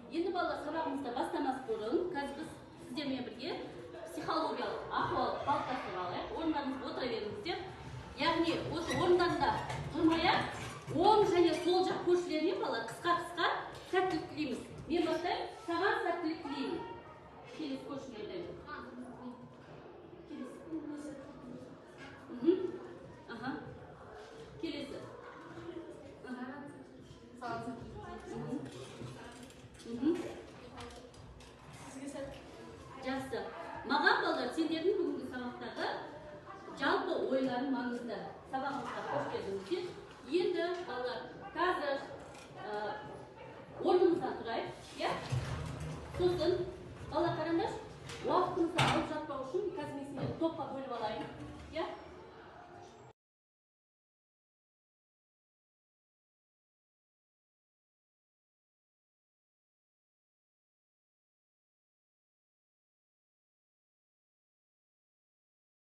Енді балалар сабағымызда бастамас бұрын, қазір біз сіздермен бірге психологиялық ахуал қалыптастырып алайық. Орындарыңызға отыра беріңіздер. Яғни осы орындарында тұрмай-ақ, оң және сол жақ көршілеріне балалар қысқа-қысқа сәттілік тілейміз. Мен бастаймын, саған сәттілік тілеймін. Келесі көршілерден. Келесі. Жақсы. Маған балалар, сендердің бүгінгі сабақтағы жалпы ойларын маңызды. Сабағымызға қош келдіңіздер. Енді балалар, қазір орнымыздан тұрайық, иә? Сосын, балалар қараңдар, уақытымызды алып жатпау үшін қазір мен сендерді топқа бөліп алайын, иә?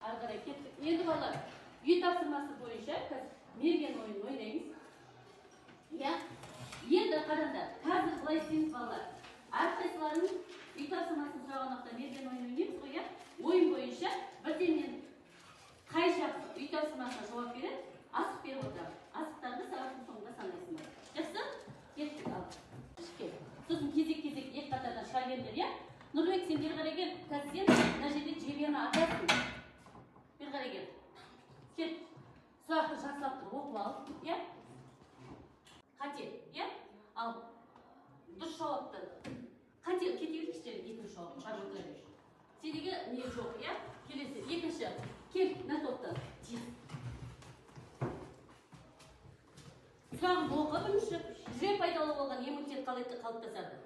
Ары қарай кеттік. Енді балалар, үй тапсырмасы бойынша мерген ойын ойнаймыз. Иә? Енді қараңдар, қазір былай істейміз балалар. Әрқайсыларының үй тапсырмасын сұраған уақытта мерген ойын ойнаймыз ғой, иә? Ойын бойынша бірден қай жақ үй тапсырмасына жауап береді, асық беріп отырамын. Асықтарды сабақтың соңында санайсыңдар. Жақсы? Кеттік ал. Сосын кезек-кезек екі қатардан шыға келіңдер, иә? Нұрбек, сен бері қарай кел. Қазір сен мына жерде жебені атасың. Бері қарай кел. Кел. Сұрақты жақсылап тұрып оқып ал, иә? Қате, иә? Ал дұрыс жауапты. Қате, кете беріңіздер, екінші жауап. Қарап отыра бер. Сендегі не жоқ, иә? Келесі, екінші. Кел, мына топты. Сұрағын оқы бірінші. Жүрек пайдалы болған иммунитет қалай қалыптасады?